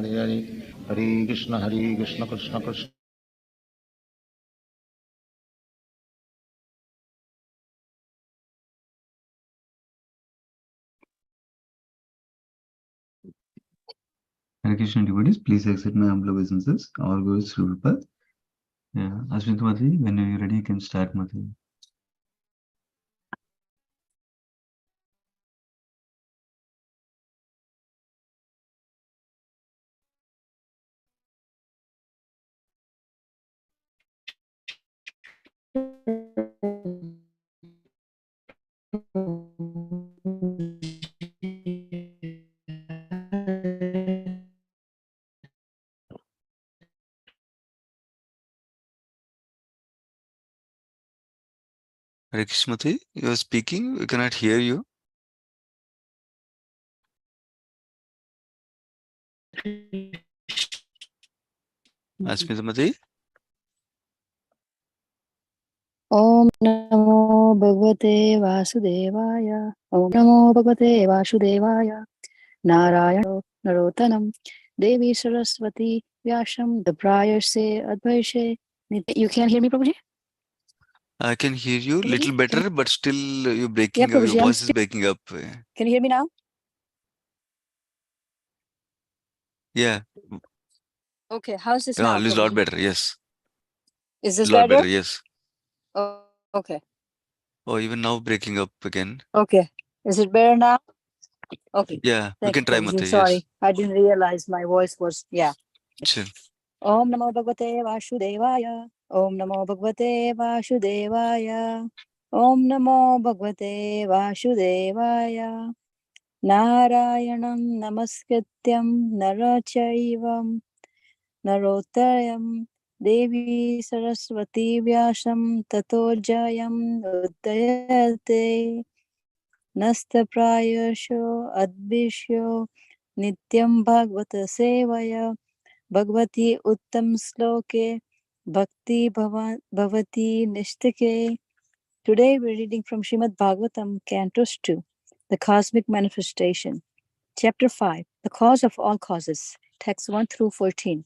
Hare Hare Krishna Krishna Krishna. Hare Krishna devotees, please accept my humble obeisances. All goes through Prabhupada. Yeah, Ashwin Mataji, when you're ready, you can start, Mataji. Hare Krishna, you are speaking, we cannot hear you. Ashwin Mataji. Om Namo Bhagavate Vasudevaya. Om Namo Bhagavate Vasudevaya. Narayana Narotanam Devi Saraswati Vyasham. The prior say Advaishe. You can hear me, Prabhuji? I can hear you a little better, but still you're breaking Yeah, up. Your Prabhuji, voice is breaking up. Can you hear me now? Yeah. Okay, how's this Yeah, now? it's a lot better, yes. Is this A lot better? better, yes. Oh, okay. Oh, even now breaking up again. Okay. Is it better now? Okay. Yeah, we Thank can try, you, Prabhuji. Mataji, Sorry, yes. I didn't realize my voice was, yeah. Sure. Om Namo Bhagavate Vasudevaya. Om Namo Bhagavate Vasudevaya. Om Namo Bhagavate Vasudevaya. Narayanam Namaskrityam Narachaivam Narotayam Devi Saraswati Vyasam Tato Jayam Uddayate Nasta Prayasho Advishyo Nityam Bhagavata Sevaya Bhagavati Uttam Sloke Bhakti Bhavati Nishtake. Today we're reading from Srimad Bhagavatam, Cantos 2, The Cosmic Manifestation, Chapter 5, The Cause of All Causes, Text 1 through 14.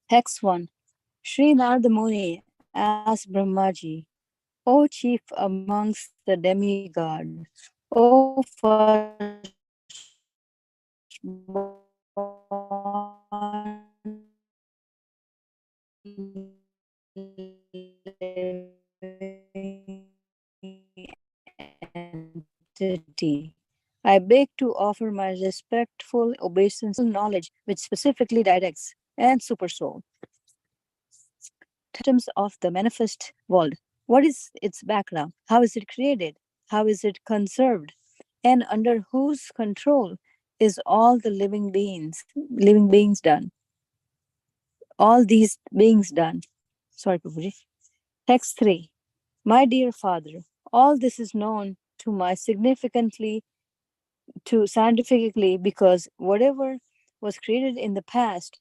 Text 1. Sri Narada Muni asked Brahmaji, O chief amongst the demigods, O entity, I beg to offer my respectful obeisance to knowledge which specifically directs and supersoul. Atoms of the manifest world. What is its background? How is it created? How is it conserved? And under whose control is all the living beings done? All these beings done. Sorry, Prabhuji. Text 3. My dear Father, all this is known to my scientifically because whatever was created in the past,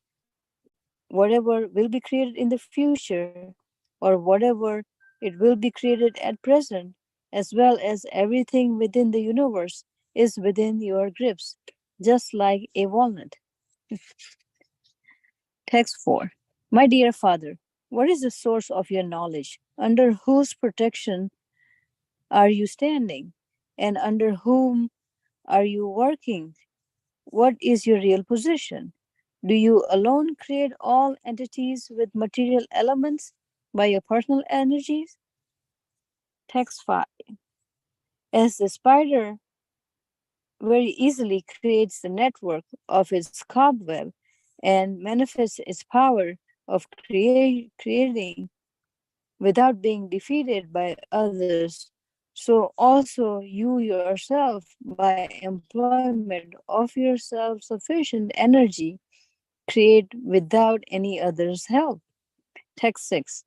whatever will be created in the future, or whatever it will be created at present, as well as everything within the universe, is within your grips, just like a walnut. Text 4. My dear Father, what is the source of your knowledge? Under whose protection are you standing? And under whom are you working? What is your real position? Do you alone create all entities with material elements by your personal energies? Text 5. As the spider very easily creates the network of its cobweb and manifests its power of creating without being defeated by others, so also you yourself, by employment of your self-sufficient energy, create without any other's help. Text 6.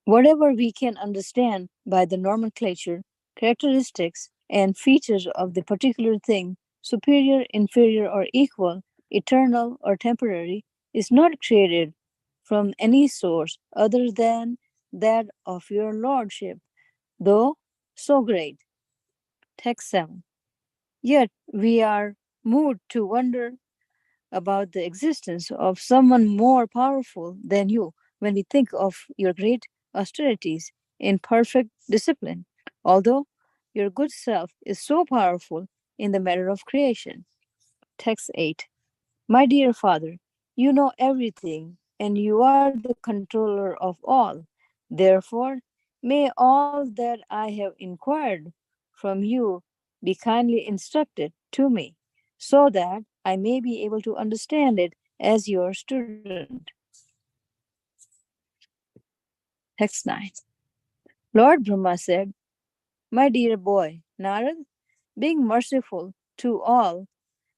Whatever we can understand by the nomenclature, characteristics, and features of the particular thing, superior, inferior, or equal, eternal, or temporary, is not created from any source other than that of your lordship, though so great. Text 7. Yet we are moved to wonder about the existence of someone more powerful than you when we think of your great austerities in perfect discipline, although your good self is so powerful in the matter of creation. Text 8. My dear Father, you know everything, and you are the controller of all. Therefore, may all that I have inquired from you be kindly instructed to me, so that I may be able to understand it as your student. Text 9. Lord Brahma said, my dear boy, Narad, being merciful to all,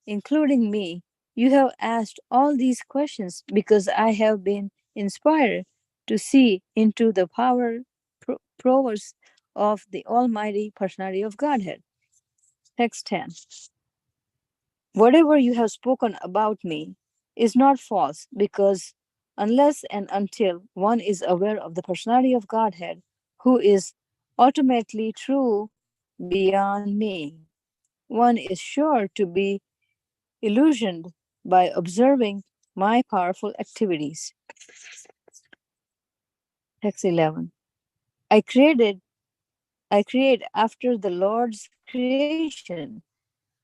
including me, you have asked all these questions because I have been inspired to see into the powers of the Almighty Personality of Godhead. Text 10. Whatever you have spoken about me is not false, because unless and until one is aware of the Personality of Godhead, who is ultimately true beyond me, one is sure to be illusioned by observing my powerful activities. Text 11. I create after the Lord's creation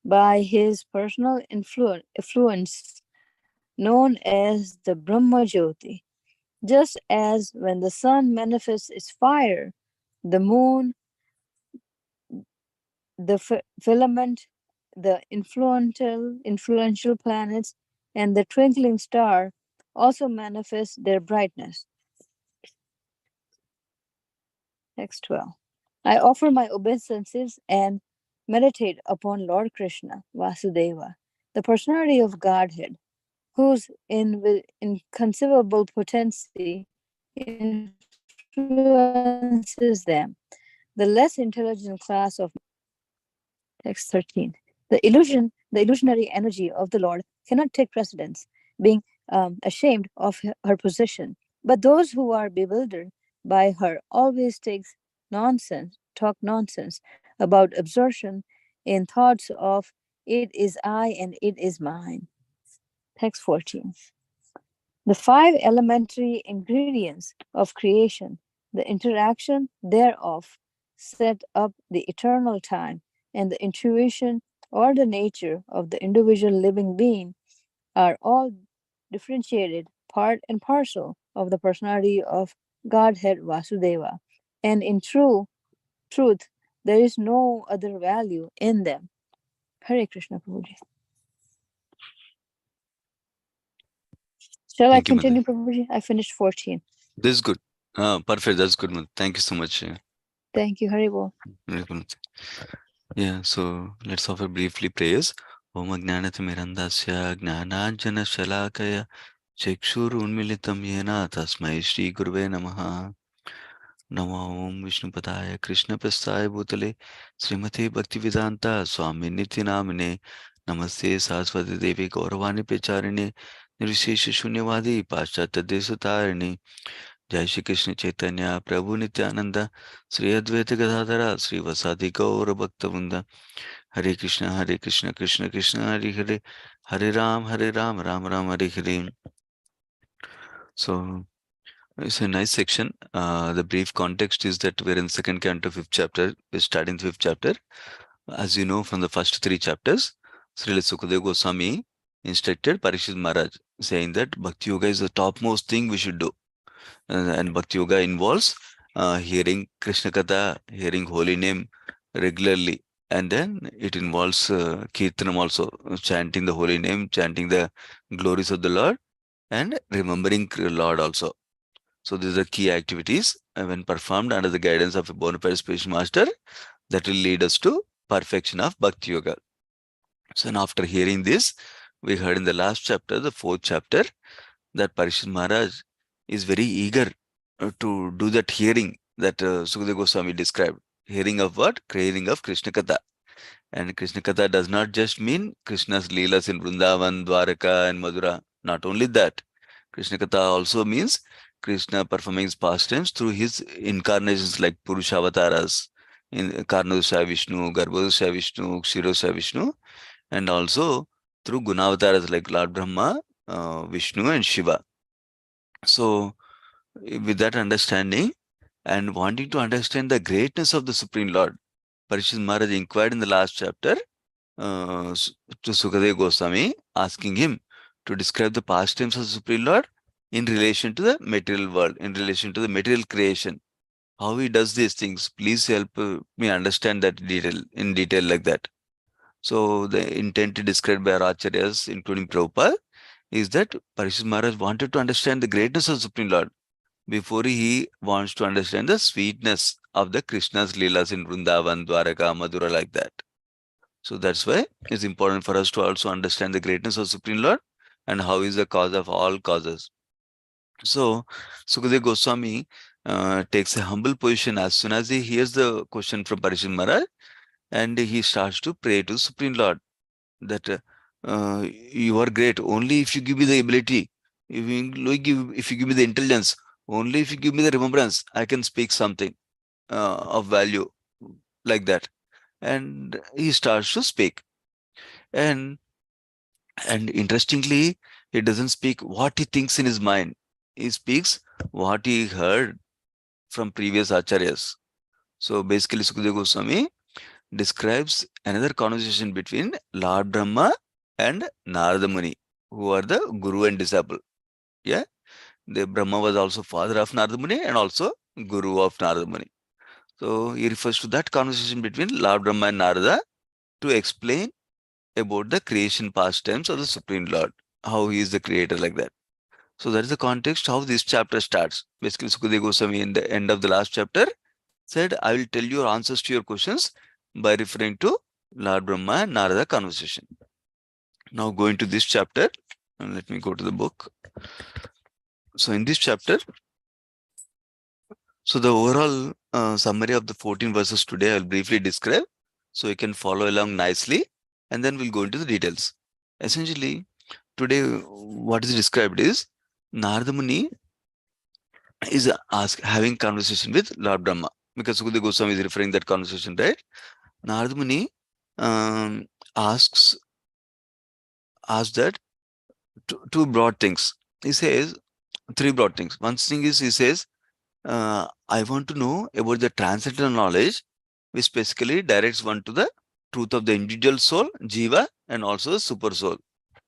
by his personal influence known as the Brahma Jyoti. Just as when the sun manifests its fire, the moon, the filament, the influential planets, and the twinkling star also manifest their brightness. Text 12. I offer my obeisances and meditate upon Lord Krishna, Vasudeva, the personality of Godhead, whose inconceivable potency influences them, the less intelligent class of. Text 13. The illusionary energy of the Lord cannot take precedence, being ashamed of her position. But those who are bewildered by her always talk nonsense about absorption in thoughts of it is I and it is mine. Text 14. The 5 elementary ingredients of creation, the interaction thereof, set up the eternal time, and the intuition or the nature of the individual living being are all differentiated part and parcel of the personality of Godhead Vasudeva. And in truth, there is no other value in them. Hare Krishna Prabhuji. Shall I Thank you, Mother. continue, Prabhuji? I finished 14. This is good. Perfect. That's good, Mother. Thank you so much. Thank you, Haribol. Yeah, so let's offer briefly prayers. Om Ajnanatimirandasya Gnananjana Shalakaya Chakshur Unmilitam Yena Tasmai Shri Guruve Namaha. Namo Om Vishnupadaya Krishna Prasthaya Bhutale Srimati Bhaktivedanta Swami Nityanamine Namaste Saraswati Devi Gauravani Pecharine Nirvishesha Shunyavadi Paschatya Desatarine Jai Shri Krishna Chaitanya Prabhu Nityananda Sri Advaita Gadadhara Sri Vasadi Gaura Bhaktavrinda Hare Krishna Krishna Krishna Hare Hare Hare Ram Ram Ram Hare Hare. So it's a nice section. The brief context is that we're in second canto, 5th chapter. We're starting the 5th chapter. As you know from the first 3 chapters, Srila Sukadeva Goswami instructed Parikshit Maharaj, saying that Bhakti Yoga is the topmost thing we should do. And Bhakti Yoga involves hearing Krishna Katha, hearing holy name regularly. And then it involves Kirtanam also, chanting the holy name, chanting the glories of the Lord, and remembering Lord also. So these are key activities when performed under the guidance of a bona fide spiritual master that will lead us to perfection of Bhakti Yoga. So after hearing this, we heard in the last chapter, the 4th chapter, that Parikshit Maharaj is very eager to do that hearing that Sukadeva Goswami described. Hearing of what? Hearing of Krishna Katha. And Krishna Katha does not just mean Krishna's Leelas in Vrindavan, Dwaraka and Madhura. Not only that, Krishna Katha also means Krishna performing his pastimes through his incarnations like Purusha avatars, in Karnadusha Vishnu, Garbhodusha Vishnu, Kshirosha Vishnu, and also through Gunavataras like Lord Brahma, Vishnu and Shiva. So with that understanding and wanting to understand the greatness of the Supreme Lord, Parikshit Maharaj inquired in the last chapter to Sukadeva Goswami, asking him to describe the pastimes of the Supreme Lord in relation to the material world, in relation to the material creation. How he does these things. Please help me understand that in detail like that. So the intent described by our acharyas, including Prabhupada, is that Parikshit Maharaj wanted to understand the greatness of the Supreme Lord before he wants to understand the sweetness of the Krishna's Leelas in Vrindavan, Dwaraka, Madura, like that. So that's why it's important for us to also understand the greatness of Supreme Lord and how is the cause of all causes. So Sukadeva Goswami takes a humble position as soon as he hears the question from Parikshit Maharaj, and he starts to pray to Supreme Lord that you are great only if you give me the ability, if you give me the intelligence, only if you give me the remembrance, I can speak something of value, like that. And he starts to speak. And interestingly, he doesn't speak what he thinks in his mind. He speaks what he heard from previous acharyas. So basically, Sukadeva Goswami describes another conversation between Lord Brahma and Narada Muni, who are the guru and disciple. Yeah, the Brahma was also father of Narada Muni and also guru of Narada Muni. So he refers to that conversation between Lord Brahma and Narada to explain about the creation pastimes of the Supreme Lord, how he is the creator, like that. So that is the context how this chapter starts. Basically, Sukadeva Goswami in the end of the last chapter said, I will tell you answers to your questions by referring to Lord Brahma and Narada conversation. Now going to this chapter, and let me go to the book. So in this chapter, so the overall summary of the 14 verses today I will briefly describe so you can follow along nicely, and then we'll go into the details. Essentially, today what is described is Narada Muni is having conversation with Lord Brahma, because Sukadeva Goswami is referring that conversation, right? Narada Muni asks that two broad things. He says three broad things. One thing is, he says, I want to know about the transcendental knowledge, which basically directs one to the truth of the individual soul, jiva, and also the super soul,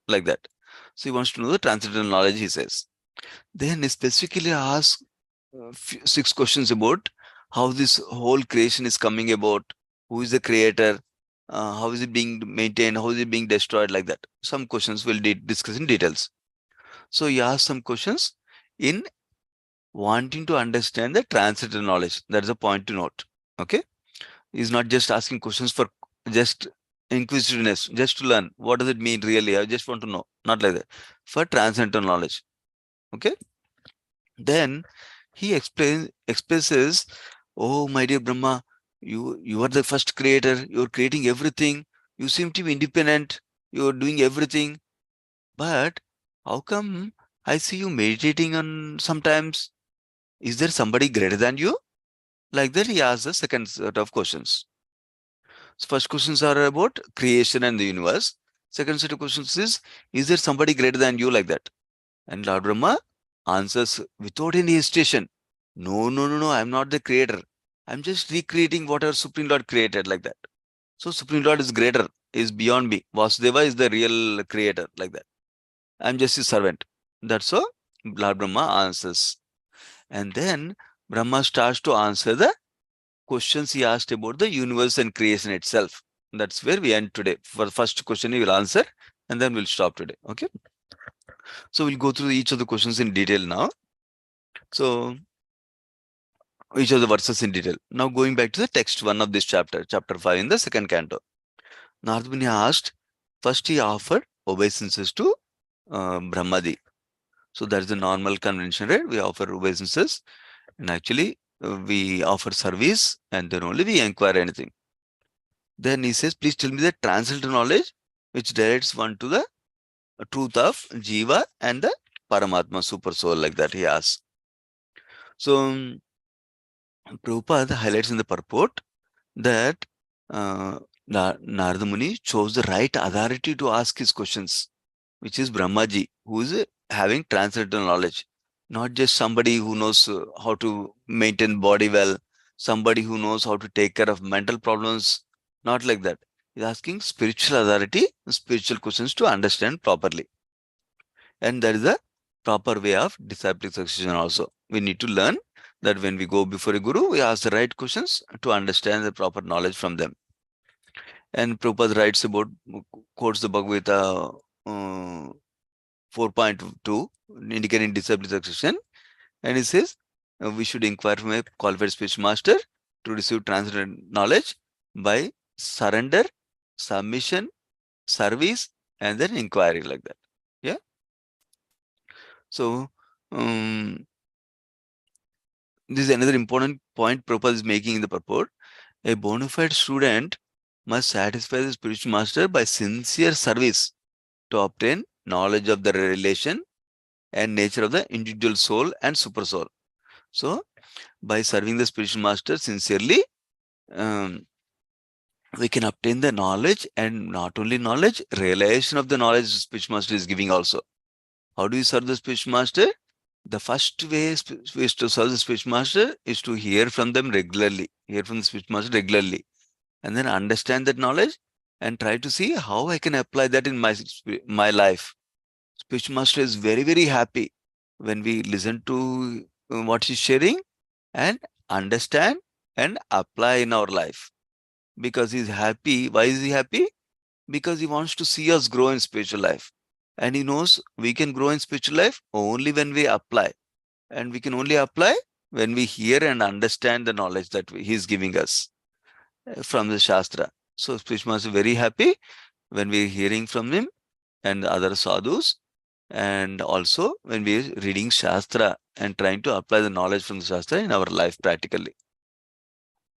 like that. So he wants to know the transcendental knowledge, he says. Then he specifically asks 6 questions about how this whole creation is coming about, who is the creator, how is it being maintained, how is it being destroyed, like that. Some questions we'll discuss in details. So he asks some questions in wanting to understand the transcendental knowledge. That is a point to note. Okay, he's not just asking questions for just inquisitiveness, just to learn what does it mean really. I just want to know, not like that. For transcendental knowledge. Okay. Then he expresses, oh my dear Brahma, you are the first creator, you're creating everything, you seem to be independent, you're doing everything, but how come I see you meditating on sometimes? Is there somebody greater than you? Like that, he asks the second set of questions. So first questions are about creation and the universe. Second set of questions is there somebody greater than you, like that? And Lord Brahma answers without any hesitation, no, no, no, no, I'm not the creator. I'm just recreating what our Supreme Lord created, like that. So Supreme Lord is greater, is beyond me. Vasudeva is the real creator, like that. I'm just his servant. That's how Lord Brahma answers. And then Brahma starts to answer the questions he asked about the universe and creation itself. That's where we end today. For the first question, he will answer, and then we'll stop today. Okay. So we'll go through each of the questions in detail now. So each of the verses in detail. Now going back to the text 1 of this chapter, chapter 5 in the second canto. Narada Muni asked, first he offered obeisances to Brahmadi. So that's the normal convention, right? We offer obeisances, and actually we offer service, and then only we inquire anything. Then he says, please tell me the transcendental knowledge which directs one to the truth of Jiva and the Paramatma super soul, like that he asks. So Prabhupada highlights in the purport that Narada Muni chose the right authority to ask his questions, which is Brahmaji, who is having transcendental knowledge, not just somebody who knows how to maintain body well, somebody who knows how to take care of mental problems, not like that. He's asking spiritual authority, spiritual questions to understand properly. And that is the proper way of disciplic succession also. We need to learn that when we go before a guru, we ask the right questions to understand the proper knowledge from them. And Prabhupada writes about, quotes the Bhagavata 4.2, indicating disciplic succession. And he says, we should inquire from a qualified speech master to receive transcendental knowledge by surrender, submission, service, and then inquiry, like that. Yeah. So, this is another important point Prabhupada is making in the purport. A bona fide student must satisfy the spiritual master by sincere service to obtain knowledge of the relation and nature of the individual soul and super soul. So, by serving the spiritual master sincerely, we can obtain the knowledge, and not only knowledge, realization of the knowledge the spiritual master is giving also. How do you serve the spiritual master? The first way is to serve the spiritual master is to hear from them regularly, hear from the spiritual master regularly, and then understand that knowledge and try to see how I can apply that in my life. Spiritual master is very, very happy when we listen to what he's sharing and understand and apply in our life. Because he's happy. Why is he happy? Because he wants to see us grow in spiritual life. And he knows we can grow in spiritual life only when we apply. And we can only apply when we hear and understand the knowledge that he's giving us from the Shastra. So spiritual master is very happy when we're hearing from him and the other sadhus, and also when we're reading Shastra and trying to apply the knowledge from the Shastra in our life practically.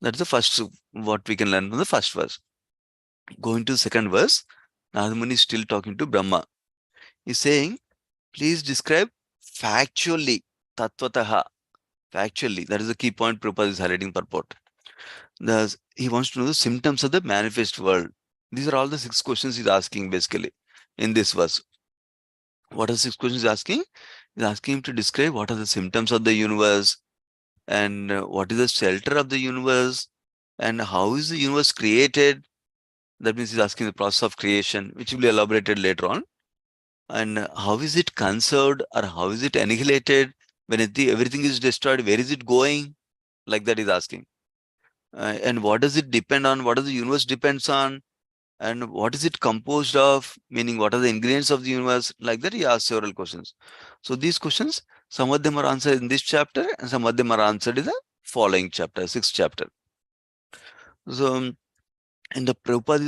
That's the first, what we can learn from the first verse. Going to the second verse, Narada Muni is still talking to Brahma. He's saying, please describe factually, tattvataha, factually. That is the key point Prabhupada is highlighting purport. He wants to know the symptoms of the manifest world. These are all the 6 questions he's asking basically in this verse. What are the 6 questions he's asking? He's asking him to describe what are the symptoms of the universe, and what is the shelter of the universe, and how is the universe created. That means he's asking the process of creation, which will be elaborated later on. And how is it conserved, or how is it annihilated? When everything is destroyed, where is it going? Like that he's asking. And what does it depend on? What does the universe depends on? And what is it composed of? Meaning, what are the ingredients of the universe? Like that he asks several questions. So these questions, some of them are answered in this chapter, and some of them are answered in the following chapter, 6th chapter. So, and the Prabhupada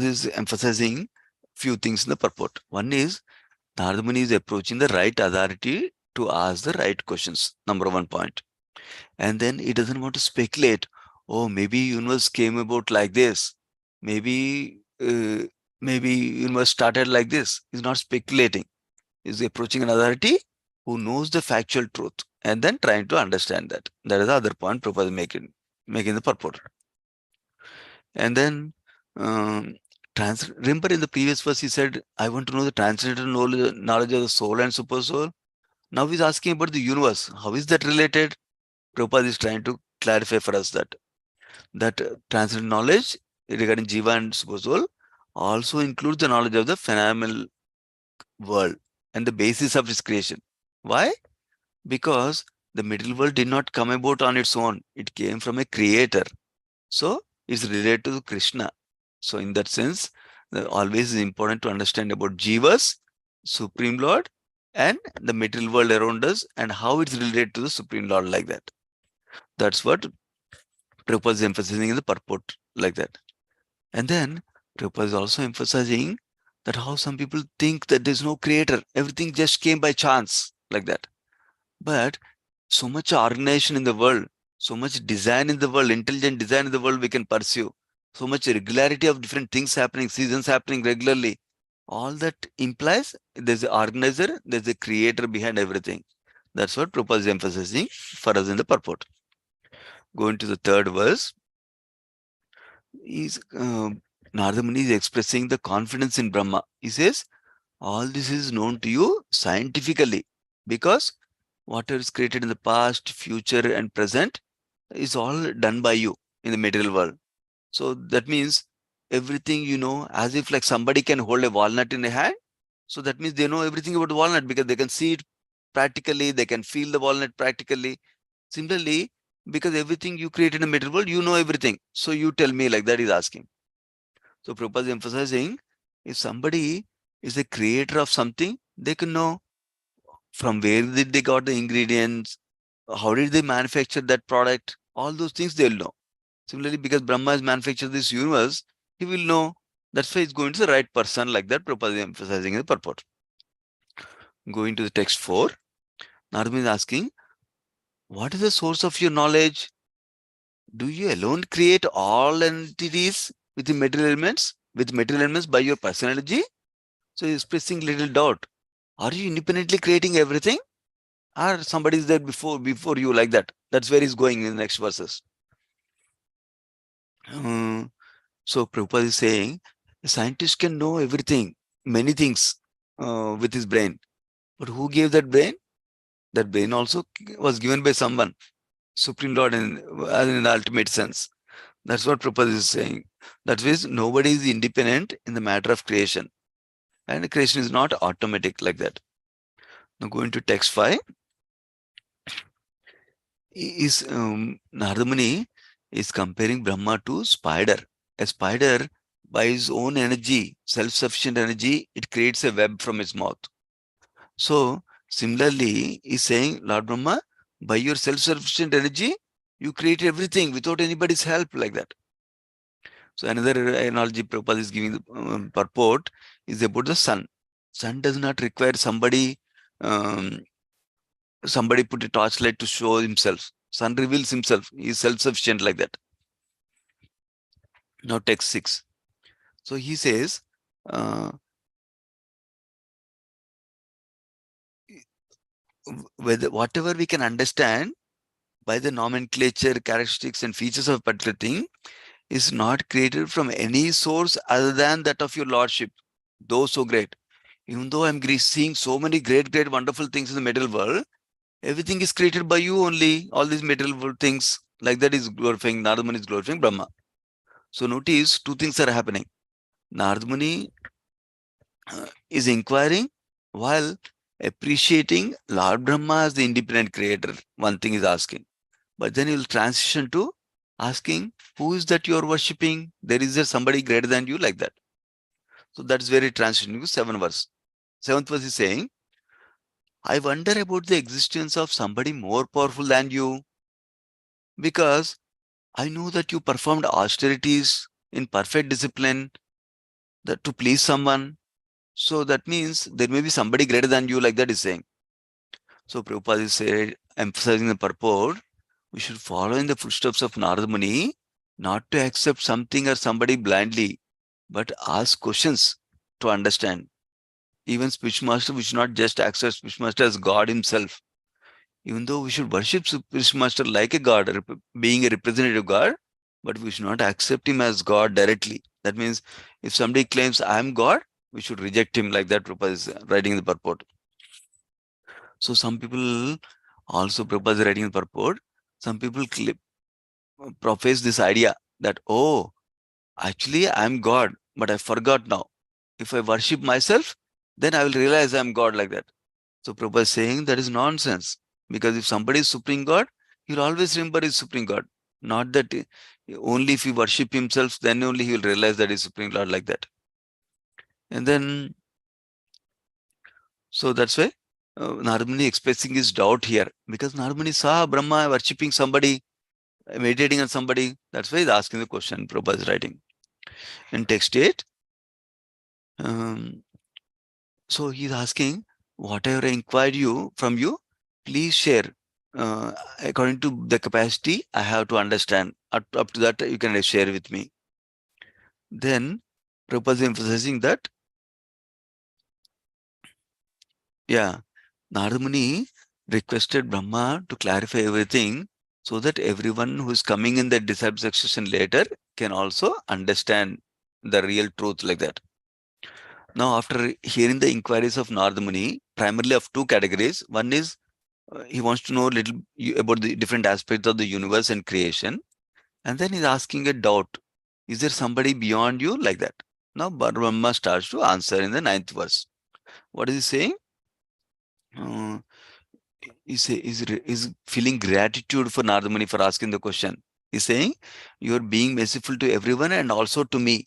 is emphasizing few things in the purport. One is, Narada Muni is approaching the right authority to ask the right questions. Number 1 point. And then he doesn't want to speculate. Oh, maybe universe came about like this. Maybe universe started like this. He's not speculating. He's approaching an authority who knows the factual truth and then trying to understand that. That is the other point Prabhupada making the purport. And then remember in the previous verse he said, I want to know the transcendental knowledge of the soul and super soul. Now he's asking about the universe. How is that related? Prabhupada is trying to clarify for us that transcendental knowledge regarding Jiva and super soul also includes the knowledge of the phenomenal world and the basis of its creation. Why? Because the material world did not come about on its own. It came from a creator. So it's related to Krishna. So in that sense, always is important to understand about Jivas, Supreme Lord, and the material world around us, and how it's related to the Supreme Lord, like that. That's what Prabhupada is emphasizing in the purport, like that. And then Prabhupada is also emphasizing that how some people think that there's no creator, everything just came by chance, like that. But so much organization in the world, so much design in the world, intelligent design in the world we can pursue, so much regularity of different things happening, seasons happening regularly. All that implies there's an organizer, there's a creator behind everything. That's what Prabhupada is emphasizing for us in the purport. Going to the third verse, Narada Muni is expressing the confidence in Brahma. He says, all this is known to you scientifically because whatever is created in the past, future, and present is all done by you in the material world. So that means everything you know, as if like somebody can hold a walnut in a hand. So that means they know everything about the walnut because they can see it practically, they can feel the walnut practically. Similarly, because everything you create in the material world, you know everything. So you tell me, like that is asking. So Prabhupada is emphasizing, if somebody is a creator of something, they can know from where did they got the ingredients, how did they manufacture that product, all those things they'll know. Similarly, because Brahma has manufactured this universe, he will know. That's why he's going to the right person, like that Prabhupada is emphasizing in the purport. Going to the text 4, Narada is asking, what is the source of your knowledge? Do you alone create all entities with the material elements, by your personality? So he's expressing little doubt. Are you independently creating everything? Or somebody is there before you, like that? That's where he's going in the next verses. So Prabhupada is saying, a scientist can know everything, many things with his brain. But who gave that brain? That brain also was given by someone, Supreme Lord in the ultimate sense. That's what Prabhupada is saying. That means nobody is independent in the matter of creation. And creation is not automatic like that. Now going to text 5. Narada Muni is comparing Brahma to spider. A spider, by his own energy, self-sufficient energy, it creates a web from its mouth. So similarly, he's saying, Lord Brahma, by your self-sufficient energy, you create everything without anybody's help, like that. So another analogy Prabhupada is giving the purport is about the sun. Sun does not require somebody put a torchlight to show himself. Sun reveals himself. He is self-sufficient, like that. Now text 6. So he says, whatever we can understand by the nomenclature, characteristics, and features of a particular thing is not created from any source other than that of your Lordship, though so great. Even though I'm seeing so many great, wonderful things in the material world, everything is created by you only. All these material world things, like that, is glorifying, Narada Muni is glorifying Brahma. So notice two things are happening. Narada Muni is inquiring while appreciating Lord Brahma as the independent creator. One thing is asking. But then he will transition to asking, who is that you are worshipping? Is there somebody greater than you, like that? So that's very transitioning to 7th verse. 7th verse is saying, I wonder about the existence of somebody more powerful than you, because I know that you performed austerities in perfect discipline that to please someone. So that means there may be somebody greater than you, like that is saying. So Prabhupada is emphasizing the purport, we should follow in the footsteps of Narada Muni, not to accept something or somebody blindly, but ask questions to understand. Even Speech Master, we should not just accept Speech Master as God himself. Even though we should worship Speech Master like a God, being a representative God, but we should not accept him as God directly. That means if somebody claims I am God, we should reject him, like that Prabhupada is writing in the purport. So some people also, Prabhupada is writing in the purport, some people profess this idea that, oh, actually I'm God, but I forgot now. If I worship myself, then I will realize I'm God, like that. So Prabhupada is saying that is nonsense. Because if somebody is Supreme God, he'll always remember his Supreme God. Not that only if he worship himself, then only he will realize that he's Supreme Lord, like that. And then, so that's why Narada Muni expressing his doubt here. Because Narada Muni saw Brahma worshipping somebody, meditating on somebody. That's why he's asking the question, Prabhupada is writing. In text 8, so he's asking, whatever I inquired from you, please share. According to the capacity I have to understand. Up to that, you can share with me. Then Prabhupada is emphasizing that, Narada Muni requested Brahma to clarify everything so that everyone who is coming in the disciple succession later can also understand the real truth like that. Now, after hearing the inquiries of Narada Muni, primarily of two categories, one is he wants to know a little about the different aspects of the universe and creation. And then he's asking a doubt. Is there somebody beyond you like that? Now, Brahma starts to answer in the 9th verse. What is he saying? Uh, is feeling gratitude for Narada Muni for asking the question. He's saying, you are being merciful to everyone and also to me.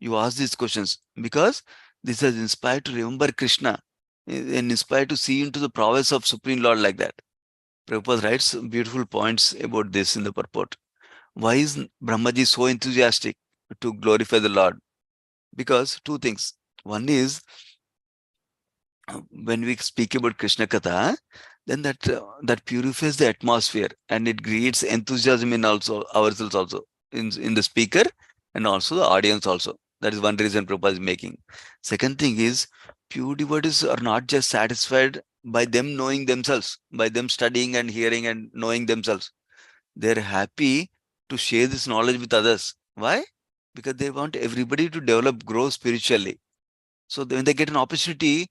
You ask these questions because this has inspired to remember Krishna and inspired to see into the prowess of Supreme Lord like that. Prabhupada writes beautiful points about this in the purport. Why is Brahmaji so enthusiastic to glorify the Lord? Because two things. One is, when we speak about Krishna Katha, then that purifies the atmosphere and it creates enthusiasm in also ourselves also, in the speaker and also the audience also. That is one reason Prabhupada is making. Second thing is, pure devotees are not just satisfied by them knowing themselves, by them studying and hearing and knowing themselves. They're happy to share this knowledge with others. Why? Because they want everybody to develop, grow spiritually. So when they get an opportunity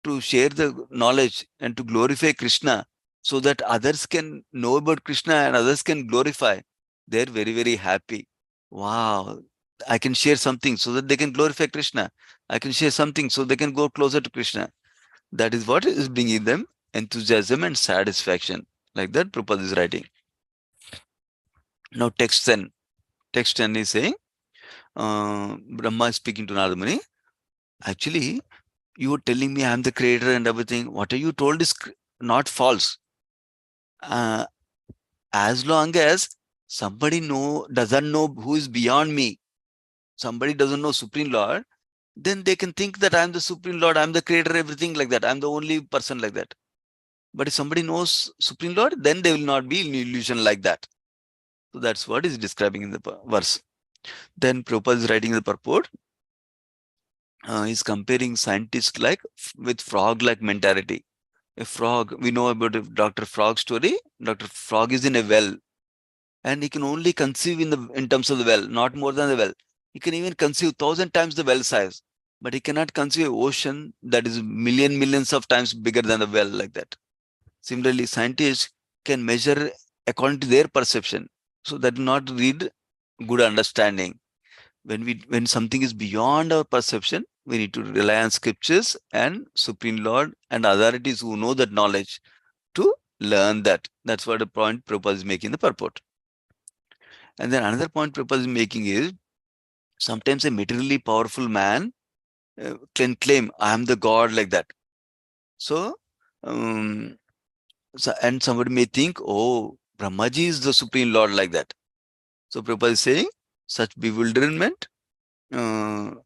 to share the knowledge and to glorify Krishna so that others can know about Krishna and others can glorify, they're very, very happy. Wow, I can share something so that they can glorify Krishna. I can share something so they can go closer to Krishna. That is what is bringing them enthusiasm and satisfaction. Like that, Prabhupada is writing. Now, text 10. Text 10 is saying, Brahma is speaking to Narada Muni. Actually, you were telling me I am the creator and everything. What you told is not false. As long as somebody doesn't know who is beyond me, somebody doesn't know Supreme Lord, then they can think that I am the Supreme Lord, I am the creator, everything like that. I am the only person like that. But if somebody knows Supreme Lord, then they will not be in illusion like that. So that's what is describing in the verse. Then Prabhupada is writing the purport. He's comparing scientists with frog-like mentality. A frog, we know about Dr. Frog story. Dr. Frog is in a well and he can only conceive in terms of the well, not more than the well. He can even conceive 1,000 times the well size, but he cannot conceive an ocean that is millions of times bigger than the well like that. Similarly, scientists can measure according to their perception. So that will not read good understanding. When something is beyond our perception, we need to rely on scriptures and Supreme Lord and authorities who know that knowledge to learn that. That's what the point Prabhupada is making in the purport. And then another point Prabhupada is making is, sometimes a materially powerful man can claim, I am the God like that. So, and somebody may think, oh, Brahmaji is the Supreme Lord like that. So Prabhupada is saying, such bewilderment should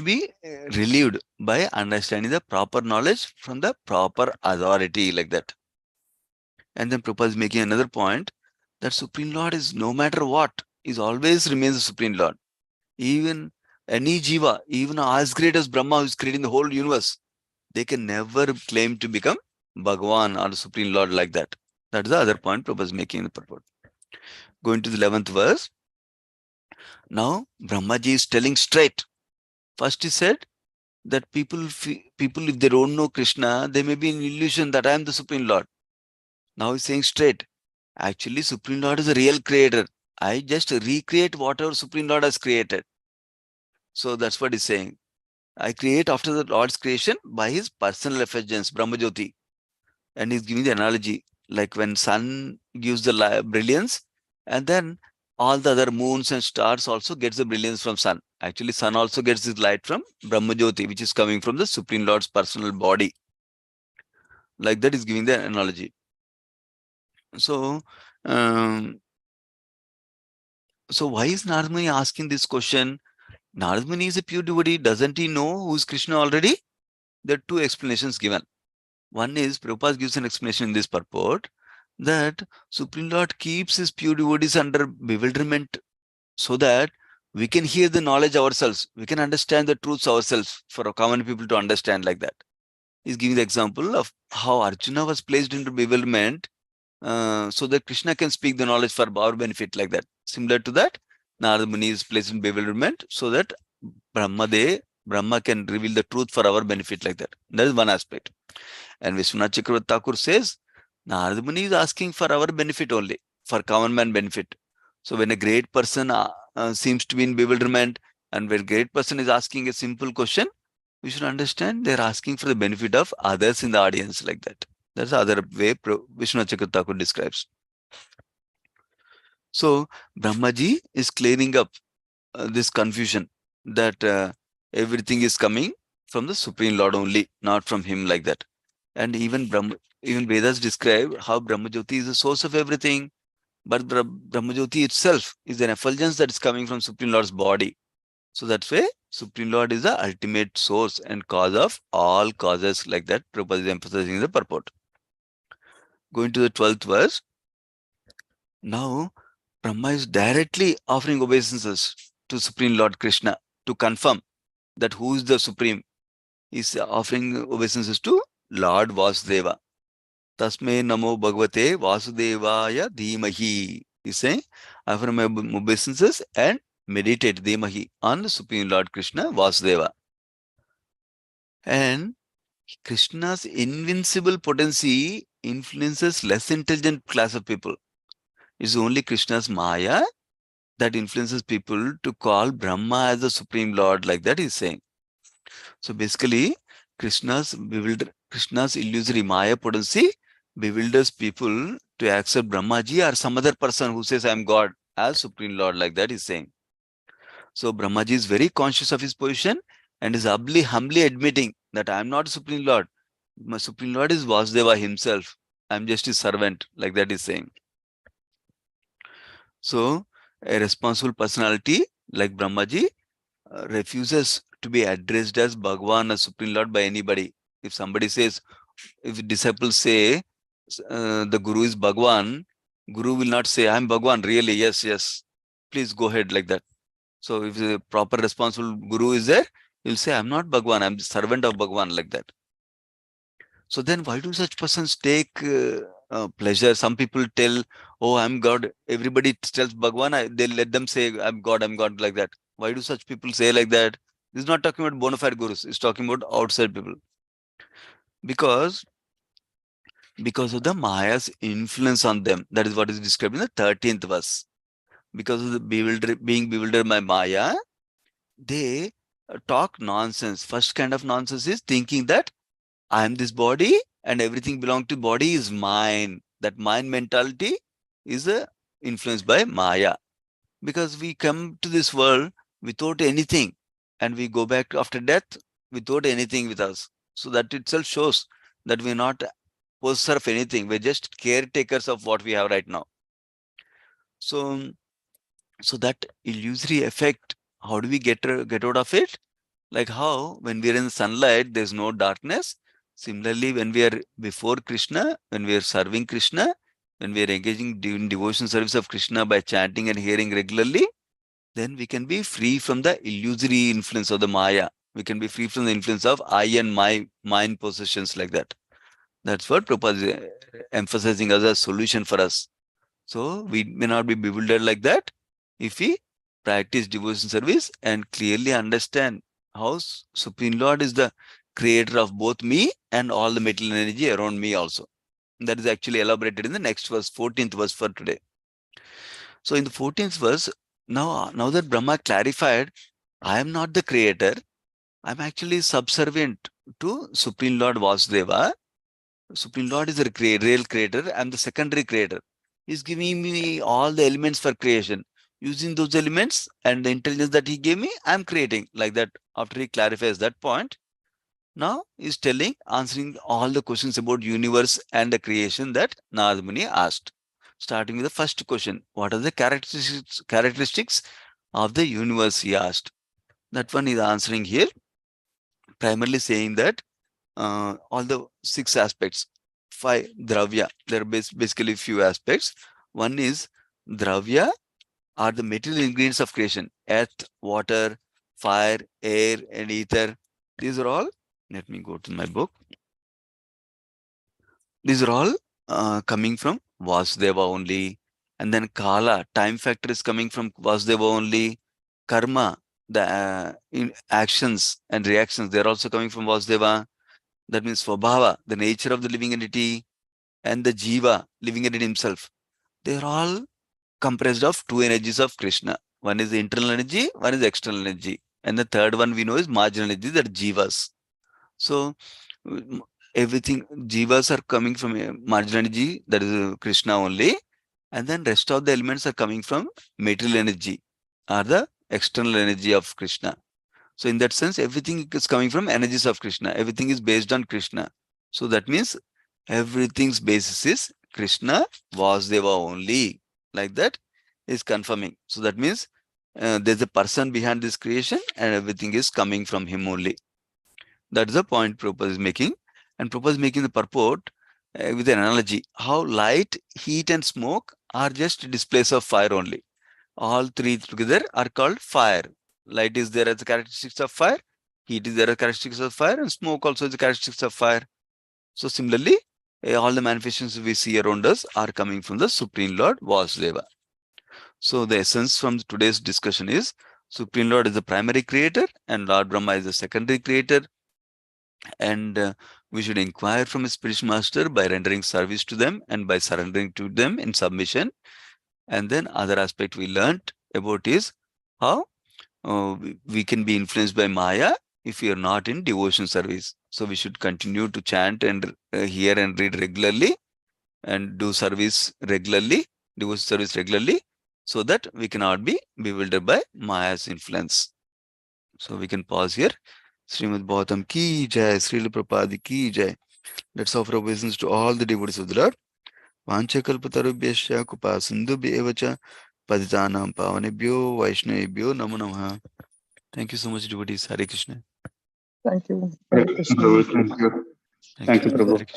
be relieved by understanding the proper knowledge from the proper authority like that. And then Prabhupada is making another point that Supreme Lord is no matter what, is always remains the Supreme Lord. Even any jiva, even as great as Brahma who is creating the whole universe, they can never claim to become Bhagavan or the Supreme Lord like that. That is the other point Prabhupada is making in the purport. Going to the 11th verse. Now, Brahmaji is telling straight. First he said that people, if they don't know Krishna, they may be in illusion that I am the Supreme Lord. Now he's saying straight. Actually, Supreme Lord is a real creator. I just recreate whatever Supreme Lord has created. So that's what he's saying. I create after the Lord's creation by his personal effulgence, Brahmajyoti. And he's giving the analogy, like when sun gives the brilliance, and then all the other moons and stars also gets the brilliance from sun. Actually, sun also gets his light from Brahmajyoti, which is coming from the Supreme Lord's personal body. Like that is giving the analogy. So, so why is Narada Muni asking this question? Narada Muni is a pure devotee. Doesn't he know who is Krishna already? There are two explanations given. One is, Prabhupada gives an explanation in this purport that Supreme Lord keeps his pure devotees under bewilderment so that we can hear the knowledge ourselves. We can understand the truths ourselves for common people to understand like that. He's giving the example of how Arjuna was placed into bewilderment so that Krishna can speak the knowledge for our benefit, like that. Similar to that, Narada Muni is placed in bewilderment so that Brahma can reveal the truth for our benefit, like that. That is one aspect. And Vishwanath Chakravarti Thakur says, Narada Muni is asking for our benefit only, for common man benefit. So when a great person seems to be in bewilderment, and when a great person is asking a simple question, we should understand they're asking for the benefit of others in the audience, like that. That's the other way Vishwanath Chakravarti Thakur describes. So Brahmaji is clearing up this confusion that everything is coming from the Supreme Lord only, not from him, like that. And even Vedas describe how Brahmajyoti is the source of everything, but Brahmajyoti itself is an effulgence that is coming from Supreme Lord's body. So that's why Supreme Lord is the ultimate source and cause of all causes, like that. Prabhupada is emphasizing the purport. Going to the 12th verse. Now, Brahma is directly offering obeisances to Supreme Lord Krishna to confirm that who is the Supreme. Is offering obeisances to Lord Vasudeva. Tasme namo bhagavate vasudevaya dhimahi. He's saying, offer my obeisances and meditate dhimahi on the Supreme Lord Krishna Vasudeva. And Krishna's invincible potency influences less intelligent class of people. It's only Krishna's Maya that influences people to call Brahma as the Supreme Lord, like that he's saying. So basically, Krishna's illusory Maya potency bewilders people to accept Brahmaji or some other person who says, I am God, as Supreme Lord, like that he's saying. So Brahmaji is very conscious of his position and is humbly admitting that I am not Supreme Lord. My Supreme Lord is Vasudeva himself. I am just his servant, like that he's saying. So a responsible personality like Brahmaji refuses to be addressed as Bhagwan or Supreme Lord by anybody. If somebody says, if disciples say the Guru is Bhagwan, Guru will not say, I am Bhagwan, really, yes, please go ahead, like that. So if the proper responsible Guru is there, he will say, I am not Bhagwan, I am the servant of Bhagwan, like that. So then why do such persons take pleasure? Some people tell, oh, I am God. Everybody tells Bhagwan, they let them say, I am God, like that. Why do such people say like that? This is not talking about bona fide gurus. It's talking about outside people. Because of the Maya's influence on them. That is what is described in the 13th verse. Because of the being bewildered by Maya, they talk nonsense. First kind of nonsense is thinking that I am this body and everything belongs to body is mine. That mine mentality is influenced by Maya. Because we come to this world without anything and we go back after death without anything with us. So that itself shows that we're not possessor of anything. We're just caretakers of what we have right now. So that illusory effect, how do we get out of it? Like how when we are in the sunlight, there's no darkness. Similarly, when we are before Krishna, when we are serving Krishna, when we are engaging in devotion service of Krishna by chanting and hearing regularly, then we can be free from the illusory influence of the Maya. We can be free from the influence of I and my mind possessions, like that. That's what Prabhupada is emphasizing as a solution for us. So we may not be bewildered like that if we practice devotion service and clearly understand how Supreme Lord is the creator of both me and all the material energy around me also. That is actually elaborated in the next verse, 14th verse for today. So in the 14th verse, now that Brahma clarified, I am not the creator, I am actually subservient to Supreme Lord Vasudeva. Supreme Lord is the real creator, I am the secondary creator. He is giving me all the elements for creation. Using those elements and the intelligence that he gave me, I am creating, like that. After he clarifies that point, now he's answering all the questions about universe and the creation that Narada Muni asked. Starting with the first question, what are the characteristics of the universe, he asked. That one is answering here, primarily saying that all the 6 aspects, 5 dravya, there are basically few aspects. One is dravya are the material ingredients of creation, earth, water, fire, air, and ether. These are all, let me go to my book. These are all coming from Vasudeva only. And then Kala, time factor is coming from Vasudeva only. Karma, the actions and reactions, they're also coming from Vasudeva. That means Svabhava, the nature of the living entity, and the Jiva, living entity himself. They are all comprised of two energies of Krishna. One is the internal energy, one is external energy. And the third one we know is marginal energy, that Jivas. So everything, Jivas are coming from marginal energy, that is Krishna only. And then rest of the elements are coming from material energy, or the external energy of Krishna. So in that sense, everything is coming from energies of Krishna. Everything is based on Krishna. So that means everything's basis is Krishna, Vasudeva only. Like that is confirming. So that means there's a person behind this creation and everything is coming from him only. That is the point Prabhupada is making. And Prabhupada is making the purport with an analogy. How light, heat and smoke are just displays of fire only. All three together are called fire. Light is there as the characteristics of fire, heat is there as characteristics of fire, and smoke also is the characteristics of fire. So similarly, all the manifestations we see around us are coming from the Supreme Lord Vasudeva. So the essence from today's discussion is Supreme Lord is the primary creator and Lord Brahma is the secondary creator. And we should inquire from a spiritual master by rendering service to them and by surrendering to them in submission. And then other aspect we learned about is how we can be influenced by Maya if we are not in devotion service. So we should continue to chant and hear and read regularly and do service regularly, devotion service regularly, so that we cannot be bewildered by Maya's influence. So we can pause here. Srimad Bhagavatam ki jai, Srila Prabhupada ki jai. Let's offer obeisance to all the devotees of the Lord. Vanchakalpatarubhyasya kupa sindhubhya evacha patitanam pavanebhyo vaishnavebhyo namo namaha. Thank you so much, devotees. Hare Krishna. Thank you. Prabhu, thank you. Thank you, Prabhu. Hare Krishna.